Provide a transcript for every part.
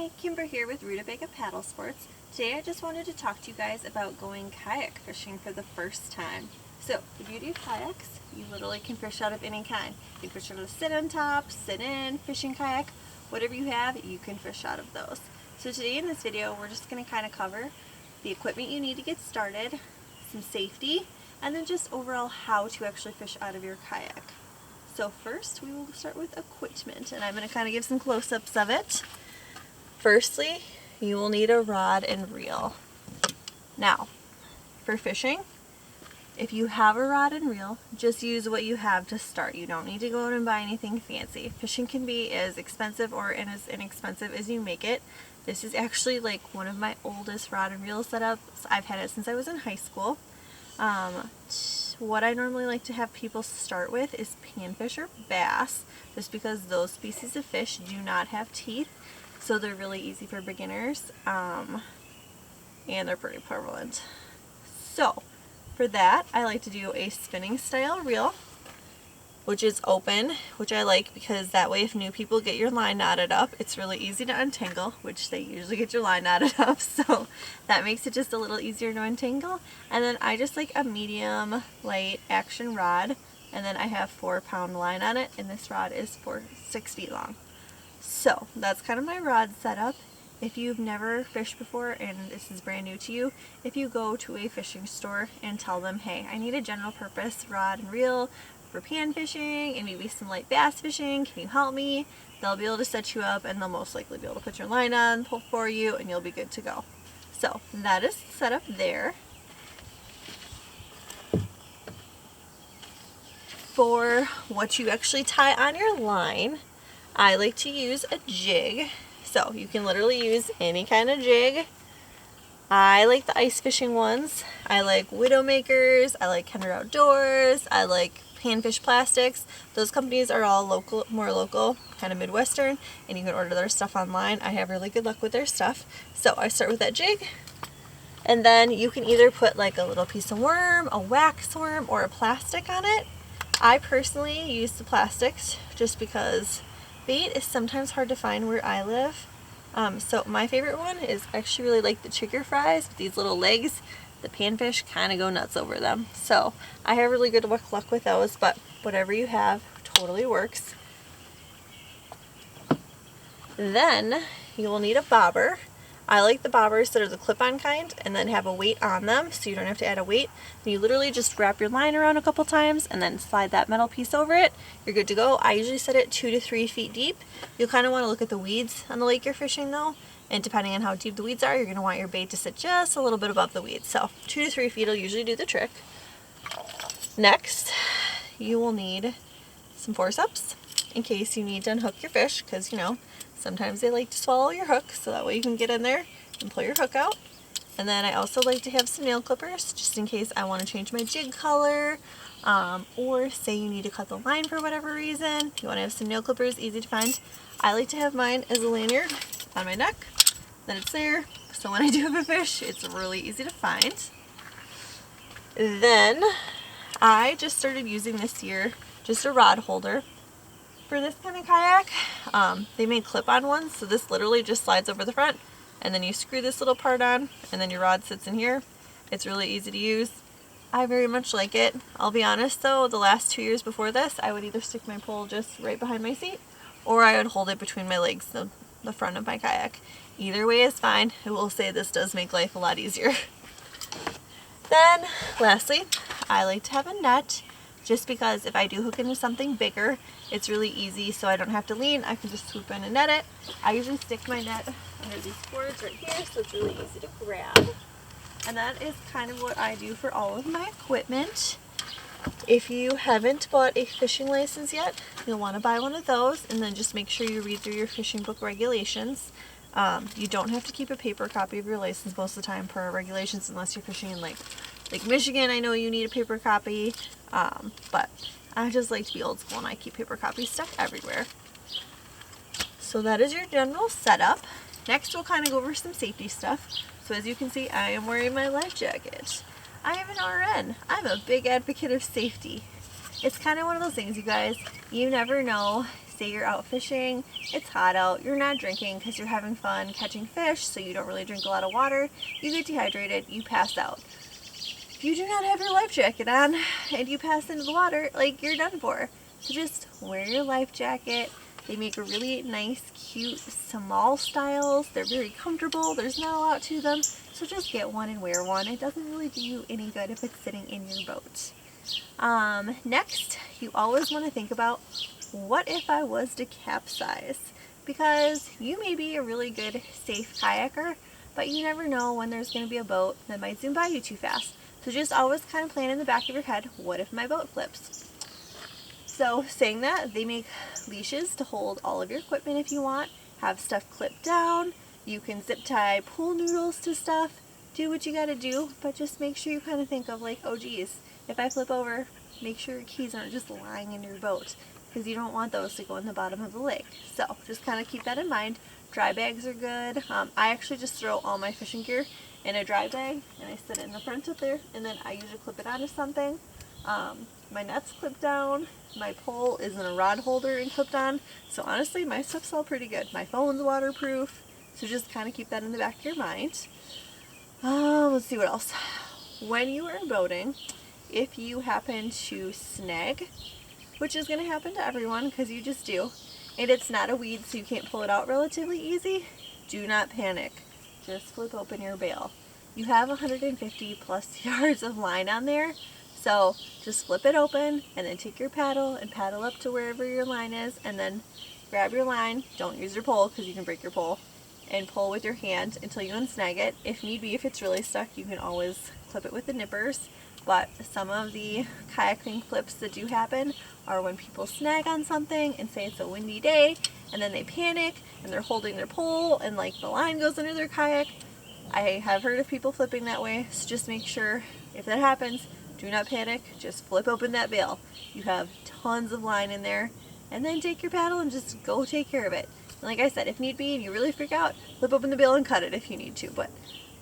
Hi, Kimber here with Rutabaga Paddlesports. Today I just wanted to talk to you guys about going kayak fishing for the first time. So, the beauty of kayaks, you literally can fish out of any kind. You can fish out of a sit-on top, sit-in, fishing kayak, whatever you have, you can fish out of those. So today in this video, we're just going to kind of cover the equipment you need to get started, some safety, and then just overall how to actually fish out of your kayak. So first, we will start with equipment, and I'm going to kind of give some close-ups of it. Firstly, you will need a rod and reel. Now, for fishing, if you have a rod and reel, just use what you have to start. You don't need to go out and buy anything fancy. Fishing can be as expensive or as inexpensive as you make it. This is actually like one of my oldest rod and reel setups. I've had it since I was in high school. What I normally like to have people start with is panfish or bass, just because those species of fish do not have teeth, so they're really easy for beginners, and they're pretty prevalent. So for that, I like to do a spinning style reel, which is open, which I like because that way if new people get your line knotted up, it's really easy to untangle, which they usually get your line knotted up, so that makes it just a little easier to untangle. And then I just like a medium light action rod, and then I have 4-pound line on it, and this rod is 6 feet long. So that's kind of my rod setup. If you've never fished before and this is brand new to you, if you go to a fishing store and tell them, hey, I need a general purpose rod and reel for pan fishing and maybe some light bass fishing, can you help me? They'll be able to set you up, and they'll most likely be able to put your line on, pull for you, and you'll be good to go. So that is set up there. For what you actually tie on your line, I like to use a jig. So you can literally use any kind of jig. I like the ice fishing ones. I like Widowmakers. I like Kinder Outdoors. I like Panfish Plastics. Those companies are all local, more local, kind of Midwestern, and you can order their stuff online. I have really good luck with their stuff. So I start with that jig, and then you can either put like a little piece of worm, a wax worm, or a plastic on it. I personally use the plastics just because bait is sometimes hard to find where I live. So my favorite one is I actually really like the chigger fries with these little legs. The panfish kind of go nuts over them. So I have really good luck with those, but whatever you have totally works. Then you will need a bobber. I like the bobbers that are the clip-on kind and then have a weight on them, so you don't have to add a weight. And you literally just wrap your line around a couple times and then slide that metal piece over it. You're good to go. I usually set it 2 to 3 feet deep. You'll kind of want to look at the weeds on the lake you're fishing though, and depending on how deep the weeds are, you're going to want your bait to sit just a little bit above the weeds. So 2 to 3 feet will usually do the trick. Next, you will need some forceps in case you need to unhook your fish, because you know, sometimes they like to swallow your hook, so that way you can get in there and pull your hook out. And then I also like to have some nail clippers, just in case I want to change my jig color, or say you need to cut the line for whatever reason. You want to have some nail clippers, easy to find. I like to have mine as a lanyard on my neck, then it's there, so when I do have a fish, it's really easy to find. Then I just started using this year just a rod holder. For this kind of kayak, they made clip-on ones, so this literally just slides over the front, and then you screw this little part on, and then your rod sits in here. It's really easy to use. I very much like it. I'll be honest though, the last 2 years before this, I would either stick my pole just right behind my seat, or I would hold it between my legs, the front of my kayak. Either way is fine. I will say this does make life a lot easier. Then, lastly, I like to have a net. Just because if I do hook into something bigger, it's really easy, so I don't have to lean. I can just swoop in and net it. I usually stick my net under these boards right here, so it's really easy to grab. And that is kind of what I do for all of my equipment. If you haven't bought a fishing license yet, you'll want to buy one of those, and then just make sure you read through your fishing book regulations. You don't have to keep a paper copy of your license most of the time per regulations, unless you're fishing in Lake Michigan. I know you need a paper copy, but I just like to be old school and I keep paper copies stuck everywhere. So that is your general setup. Next we'll kind of go over some safety stuff. So as you can see, I am wearing my life jacket. I am an RN. I'm a big advocate of safety. It's kind of one of those things, you guys. You never know. say you're out fishing, it's hot out, you're not drinking because you're having fun catching fish, so you don't really drink a lot of water, you get dehydrated, you pass out. If you do not have your life jacket on and you pass into the water, like, you're done for. So just wear your life jacket. They make a really nice, cute, small styles. They're very comfortable. There's not a lot to them. So just get one and wear one. It doesn't really do you any good if it's sitting in your boat. Next, you always want to think about, what if I was to capsize? Because you may be a really good, safe kayaker, but you never know when there's going to be a boat that might zoom by you too fast. So just always kind of plan in the back of your head, what if my boat flips? So saying that, they make leashes to hold all of your equipment if you want, have stuff clipped down, you can zip tie pool noodles to stuff, do what you gotta do, but just make sure you kind of think of like, oh geez, if I flip over, make sure your keys aren't just lying in your boat, because you don't want those to go in the bottom of the lake. So just kind of keep that in mind. Dry bags are good. I actually just throw all my fishing gear in a dry bag and I sit it in the front up there, and then I usually clip it onto something. My net's clipped down, my pole is in a rod holder and clipped on, so honestly my stuff's all pretty good. My phone's waterproof, so just kind of keep that in the back of your mind. Let's see what else. When you are boating, if you happen to snag, which is going to happen to everyone because you just do, and it's not a weed so you can't pull it out relatively easy, do not panic. Just flip open your bail. You have 150 plus yards of line on there, so just flip it open and then take your paddle and paddle up to wherever your line is, and then grab your line. Don't use your pole because you can break your pole, and pull with your hand until you unsnag it. If need be, if it's really stuck, you can always clip it with the nippers. But some of the kayaking flips that do happen are when people snag on something and say it's a windy day, and then they panic and they're holding their pole and like the line goes under their kayak. I have heard of people flipping that way, so just make sure if that happens, do not panic, just flip open that bail. You have tons of line in there, and then take your paddle and just go take care of it. And like I said, if need be and you really freak out, flip open the bail and cut it if you need to, but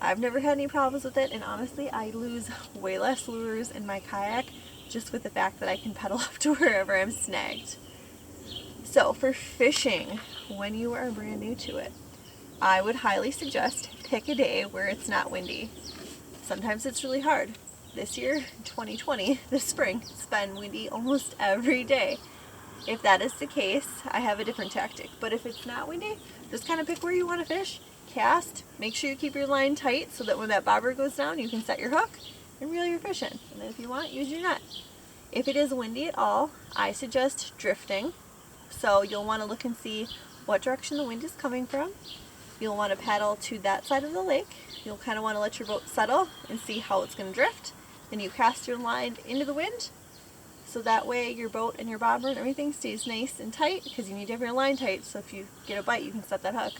I've never had any problems with it, and honestly I lose way less lures in my kayak just with the fact that I can pedal up to wherever I'm snagged. So for fishing, when you are brand new to it, I would highly suggest pick a day where it's not windy. Sometimes it's really hard. This year, 2020, this spring, it's been windy almost every day. If that is the case, I have a different tactic. But if it's not windy, just kind of pick where you want to fish, cast, make sure you keep your line tight so that when that bobber goes down, you can set your hook and reel your fish in. And then if you want, use your net. If it is windy at all, I suggest drifting. So you'll want to look and see what direction the wind is coming from. You'll want to paddle to that side of the lake. You'll kind of want to let your boat settle and see how it's going to drift. Then you cast your line into the wind, so that way your boat and your bobber and everything stays nice and tight, because you need to have your line tight so if you get a bite you can set that hook.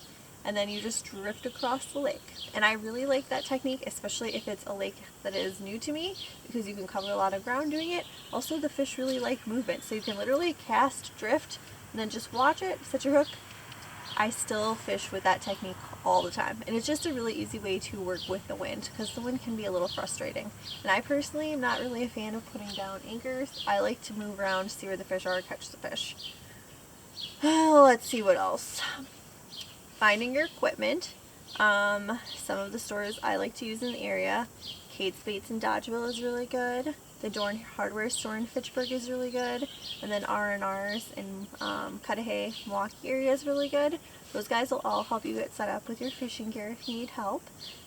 And then you just drift across the lake. And I really like that technique, especially if it's a lake that is new to me, because you can cover a lot of ground doing it. Also, the fish really like movement, so you can literally cast, drift, and then just watch it, set your hook. I still fish with that technique all the time, and it's just a really easy way to work with the wind, because the wind can be a little frustrating. And I personally am not really a fan of putting down anchors. I like to move around, see where the fish are, catch the fish. Let's see what else. Finding your equipment. Some of the stores I like to use in the area, Kate's Baits in Dodgeville is really good. The Dorn Hardware store in Fitchburg is really good. And then R&R's in Cudahy, Milwaukee area is really good. Those guys will all help you get set up with your fishing gear if you need help.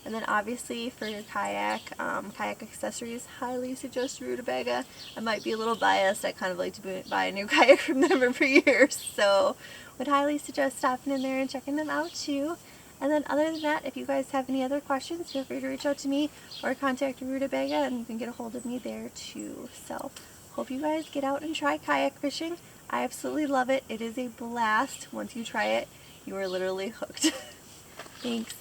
And then obviously for your kayak, kayak accessories, highly suggest Rutabaga. I might be a little biased. I kind of like to buy a new kayak from them every year, so would highly suggest stopping in there and checking them out too. And then other than that, if you guys have any other questions, feel free to reach out to me or contact Rutabaga, and you can get a hold of me there too. So hope you guys get out and try kayak fishing. I absolutely love it. It is a blast. Once you try it, you are literally hooked. Thanks.